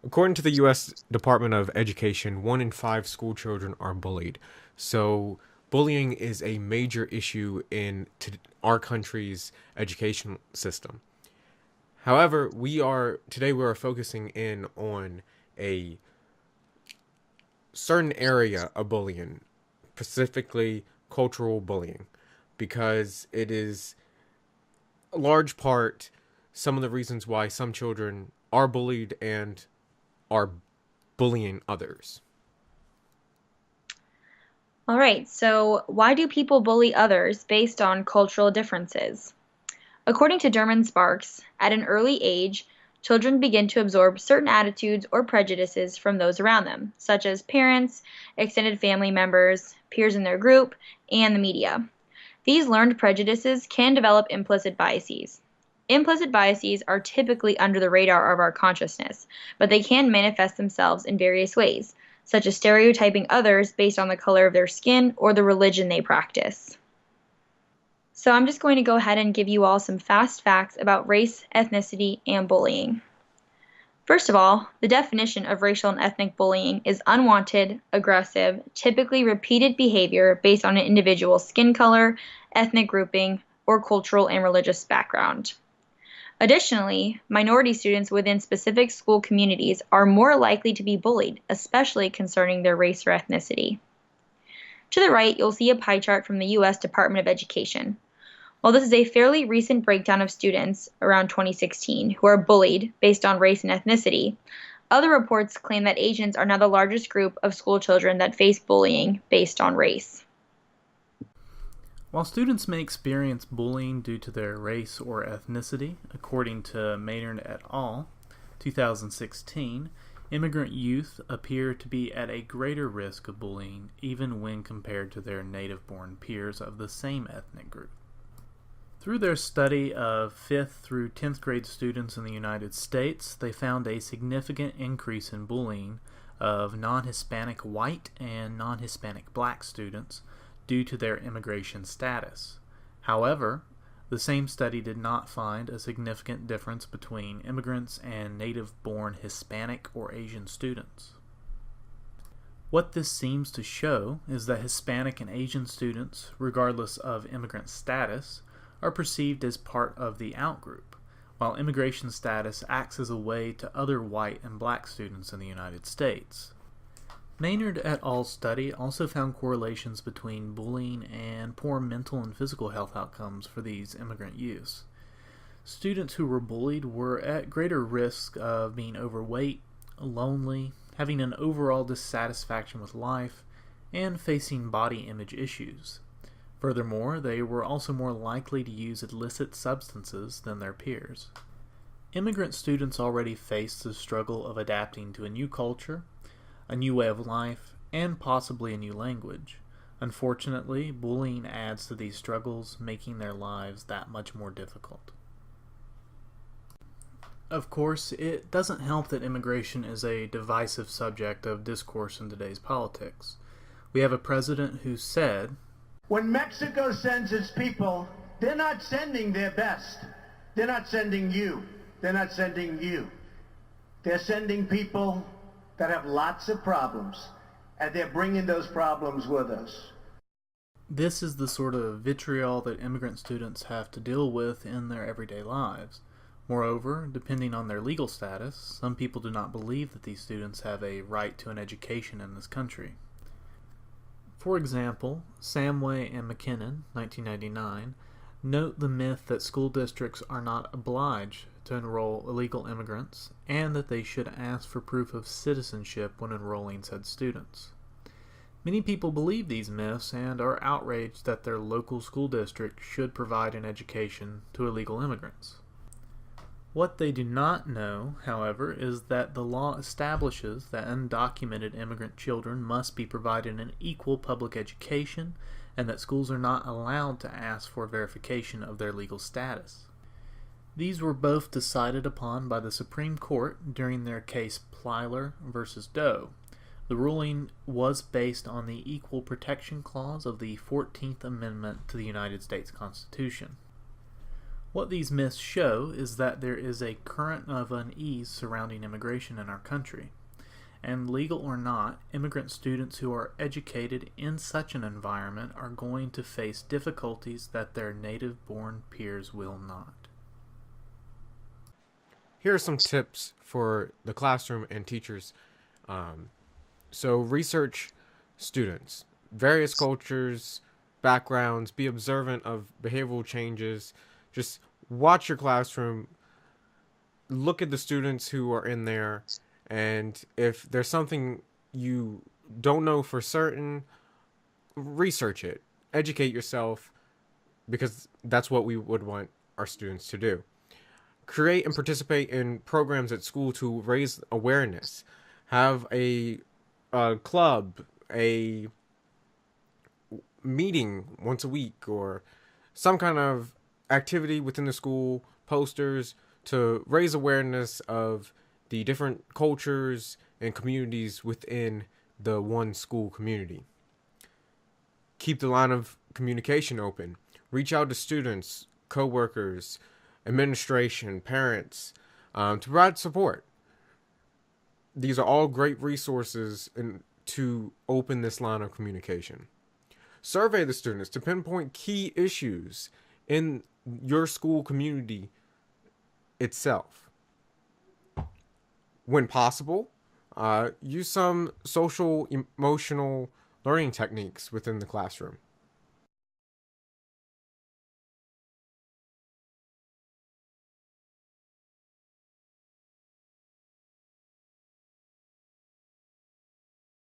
According to the U.S. Department of Education, 1 in 5 school children are bullied. So, bullying is a major issue in our country's education system. However, we are focusing in on a certain area of bullying, specifically cultural bullying, because it is a large part some of the reasons why some children are bullied and are bullying others. All right, so why do people bully others based on cultural differences? According to Derman Sparks, at an early age, children begin to absorb certain attitudes or prejudices from those around them, such as parents, extended family members, peers in their group, and the media. These learned prejudices can develop implicit biases. Implicit biases are typically under the radar of our consciousness, but they can manifest themselves in various ways, such as stereotyping others based on the color of their skin or the religion they practice. So I'm just going to go ahead and give you all some fast facts about race, ethnicity, and bullying. First of all, the definition of racial and ethnic bullying is unwanted, aggressive, typically repeated behavior based on an individual's skin color, ethnic grouping, or cultural and religious background. Additionally, minority students within specific school communities are more likely to be bullied, especially concerning their race or ethnicity. To the right, you'll see a pie chart from the U.S. Department of Education. While this is a fairly recent breakdown of students around 2016 who are bullied based on race and ethnicity, other reports claim that Asians are now the largest group of school children that face bullying based on race. While students may experience bullying due to their race or ethnicity, according to Maynard et al., 2016, immigrant youth appear to be at a greater risk of bullying even when compared to their native-born peers of the same ethnic group. Through their study of 5th through 10th grade students in the United States, they found a significant increase in bullying of non-Hispanic white and non-Hispanic black students due to their immigration status. However, the same study did not find a significant difference between immigrants and native-born Hispanic or Asian students. What this seems to show is that Hispanic and Asian students, regardless of immigrant status, are perceived as part of the outgroup, while immigration status acts as a way to other white and black students in the United States. Maynard et al.'s study also found correlations between bullying and poor mental and physical health outcomes for these immigrant youths. Students who were bullied were at greater risk of being overweight, lonely, having an overall dissatisfaction with life, and facing body image issues. Furthermore, they were also more likely to use illicit substances than their peers. Immigrant students already face the struggle of adapting to a new culture, a new way of life, and possibly a new language. Unfortunately, bullying adds to these struggles, making their lives that much more difficult. Of course, it doesn't help that immigration is a divisive subject of discourse in today's politics. We have a president who said, "When Mexico sends its people, they're not sending their best. They're not sending you. They're not sending you. They're sending people that have lots of problems, and they're bringing those problems with us." This is the sort of vitriol that immigrant students have to deal with in their everyday lives. Moreover, depending on their legal status, some people do not believe that these students have a right to an education in this country. For example, Samway and McKinnon, 1999, note the myth that school districts are not obliged to enroll illegal immigrants and that they should ask for proof of citizenship when enrolling said students. Many people believe these myths and are outraged that their local school district should provide an education to illegal immigrants. What they do not know, however, is that the law establishes that undocumented immigrant children must be provided an equal public education and that schools are not allowed to ask for verification of their legal status. These were both decided upon by the Supreme Court during their case Plyler v. Doe. The ruling was based on the Equal Protection Clause of the 14th Amendment to the United States Constitution. What these myths show is that there is a current of unease surrounding immigration in our country. And legal or not, immigrant students who are educated in such an environment are going to face difficulties that their native-born peers will not. Here are some tips for the classroom and teachers. So research students, various cultures, backgrounds, be observant of behavioral changes. Just watch your classroom, look at the students who are in there, and if there's something you don't know for certain, research it. Educate yourself, because that's what we would want our students to do. Create and participate in programs at school to raise awareness. Have a club, a meeting once a week, or some kind of activity within the school, posters, to raise awareness of the different cultures and communities within the one school community. Keep the line of communication open. Reach out to students, co-workers, administration, parents, to provide support. These are all great resources to open this line of communication. Survey the students to pinpoint key issues in your school community itself. When possible, use some social emotional learning techniques within the classroom.